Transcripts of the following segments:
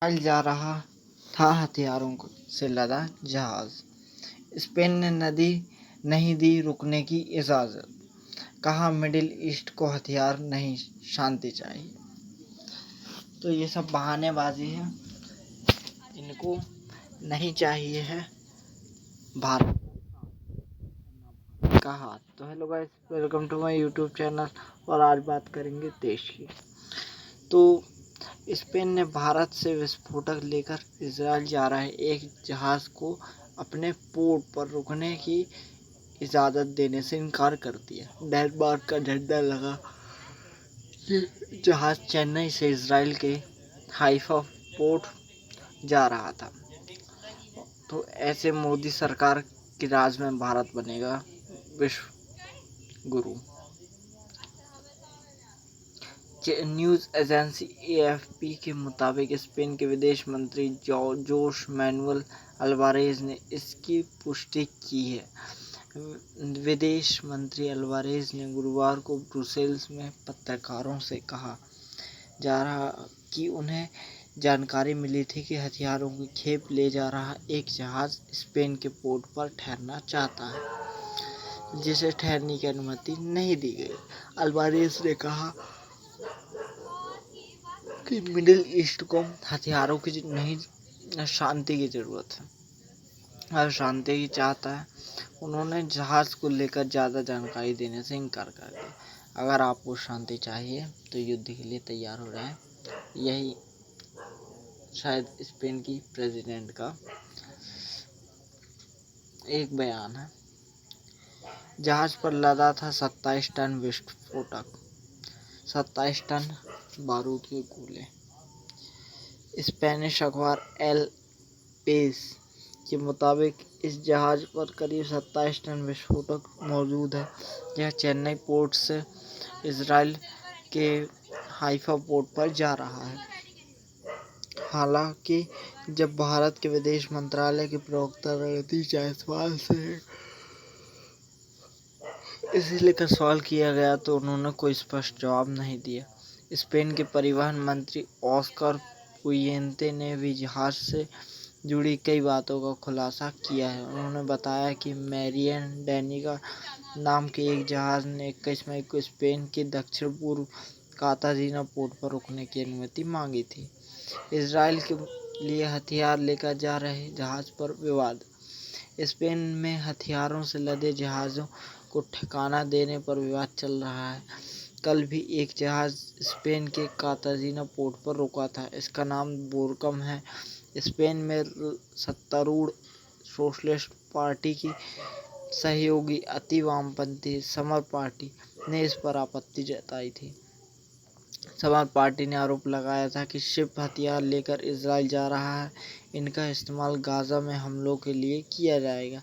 Israel जा रहा था हथियारों से लदा जहाज। स्पेन ने नहीं दी रुकने की इजाज़त। कहा मिडिल ईस्ट को हथियार नहीं शांति चाहिए। तो ये सब बहानेबाजी है, इनको नहीं चाहिए है भारत का हाथ। तो hello guys, welcome to my YouTube channel. और आज बात करेंगे देश की। तो स्पेन ने भारत से विस्फोटक लेकर इजराइल जा रहे एक जहाज को अपने पोर्ट पर रुकने की इजाज़त देने से इनकार कर दिया। डेनमार्क का झंडा लगा ये जहाज चेन्नई से इजराइल के हाइफा पोर्ट जा रहा था। तो ऐसे मोदी सरकार के राज में भारत बनेगा विश्व गुरु। न्यूज़ एजेंसी एएफपी के मुताबिक स्पेन के विदेश मंत्री जोस मैनुएल अल्वारेज ने इसकी पुष्टि की है। विदेश मंत्री अल्वारेज ने गुरुवार को ब्रुसेल्स में पत्रकारों से कहा जा रहा कि उन्हें जानकारी मिली थी कि हथियारों की खेप ले जा रहा एक जहाज स्पेन के पोर्ट पर ठहरना चाहता है, जिसे ठहरने की अनुमति नहीं दी गई। अल्वारेज ने कहा कि मिडिल ईस्ट को हथियारों की नहीं शांति की ज़रूरत है, और शांति की चाहता है। उन्होंने जहाज़ को लेकर ज़्यादा जानकारी देने से इनकार कर दिया। अगर आपको शांति चाहिए तो युद्ध के लिए तैयार हो जाएं। यही शायद स्पेन की प्रेसिडेंट का एक बयान है। जहाज पर लदा था 27 टन विस्फोटक, 27 टन बारूद के गोले। स्पेनिश अखबार एल पेस के मुताबिक इस जहाज पर करीब 27 टन विस्फोटक मौजूद है। यह चेन्नई पोर्ट से इजराइल के हाइफा पोर्ट पर जा रहा है। हालांकि जब भारत के विदेश मंत्रालय के प्रवक्ता रणदीप जायसवाल से इसे लेकर सवाल किया गया तो उन्होंने कोई स्पष्ट जवाब नहीं दिया। स्पेन के परिवहन मंत्री ऑस्कर पुयेंते ने भी जहाज से जुड़ी कई बातों का खुलासा किया है। उन्होंने बताया कि मैरियन डैनिगा नाम के एक जहाज ने 21 मई को स्पेन के दक्षिण पूर्व कार्ताजीना पोर्ट पर रुकने की अनुमति मांगी थी। इजराइल के लिए हथियार लेकर जा रहे जहाज पर विवाद। स्पेन में हथियारों से लदे जहाज़ों को ठिकाना देने पर विवाद चल रहा है। कल भी एक जहाज स्पेन के कार्ताजीना पोर्ट पर रुका था। इसका नाम बोरकम है। स्पेन में सत्तारूढ़ सोशलिस्ट पार्टी की सहयोगी अति वामपंथी समर पार्टी ने इस पर आपत्ति जताई थी। समर पार्टी ने आरोप लगाया था कि शिप हथियार लेकर इजराइल जा रहा है। इनका इस्तेमाल गाजा में हमलों के लिए किया जाएगा।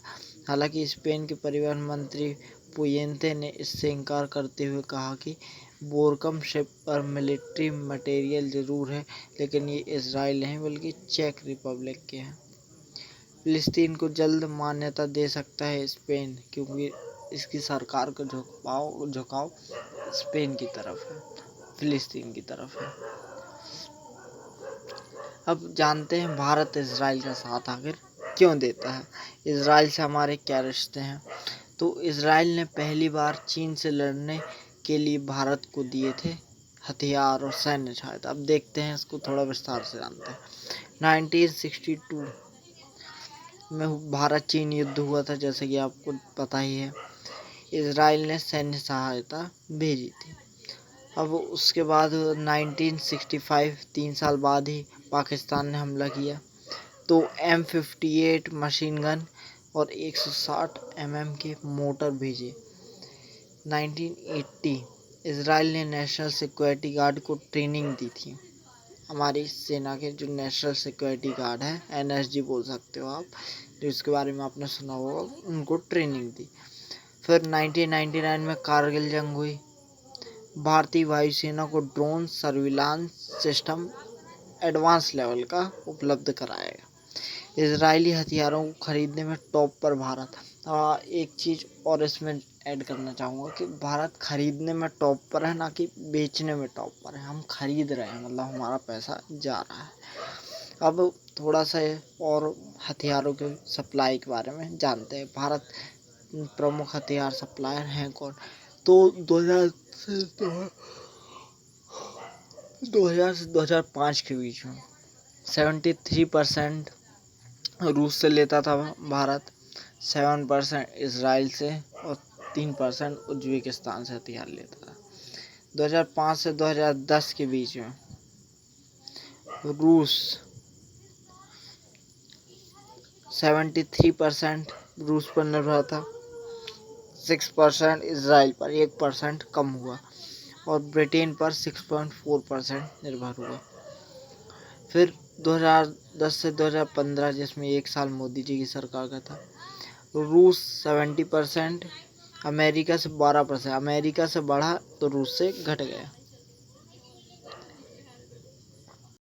हालांकि स्पेन के परिवहन मंत्री पुयेंते ने इससे इनकार करते हुए कहा कि बोरकम शिप पर मिलिट्री मटेरियल ज़रूर है, लेकिन ये इजराइल नहीं बल्कि चेक रिपब्लिक के हैं। फिलिस्तीन को जल्द मान्यता दे सकता है स्पेन, क्योंकि इसकी सरकार का झुकाव स्पेन की तरफ है, फिलिस्तीन की तरफ है। अब जानते हैं भारत इजराइल का साथ आखिर क्यों देता है। इजराइल से हमारे क्या रिश्ते हैं। तो इजराइल ने पहली बार चीन से लड़ने के लिए भारत को दिए थे हथियार और सैन्य सहायता। अब देखते हैं, इसको थोड़ा विस्तार से जानते हैं। 1962 में भारत चीन युद्ध हुआ था, जैसे कि आपको पता ही है। इजराइल ने सैन्य सहायता भेजी थी। अब उसके बाद 1965 3 साल बाद ही पाकिस्तान ने हमला किया, तो M58 मशीन गन और 160 mm के मोटर भेजे। 1980 इजराइल ने नेशनल सिक्योरिटी गार्ड को ट्रेनिंग दी थी। हमारी सेना के जो नेशनल सिक्योरिटी गार्ड है, NSG बोल सकते हो आप, जिसके बारे में आपने सुना होगा, उनको ट्रेनिंग दी। फिर 1999 में कारगिल जंग हुई। भारतीय वायुसेना को drone surveillance system advance level का उपलब्ध कराया। इजरायली हथियारों को खरीदने में टॉप पर भारत। एक चीज़ और इसमें ऐड करना चाहूँगा कि भारत खरीदने में टॉप पर है, ना कि बेचने में टॉप पर है। हम खरीद रहे हैं, मतलब हमारा पैसा जा रहा है। अब थोड़ा सा और हथियारों के सप्लाई के बारे में जानते हैं। भारत प्रमुख हथियार सप्लायर हैं कौन? तो 2000 से 2005 के बीच में 73% रूस से लेता था भारत, 7% इसराइल से और 3% उज्बेकिस्तान से हथियार लेता था। 2005 से 2010 के बीच में रूस 73% रूस पर निर्भर था, 6% इसराइल पर, 1% कम हुआ और ब्रिटेन पर 6.4% निर्भर हुआ। फिर 2010 से 2015 जिसमें 1 साल मोदी जी की सरकार का था, रूस 70%, अमेरिका से 12%, अमेरिका से बढ़ा तो रूस से घट गया।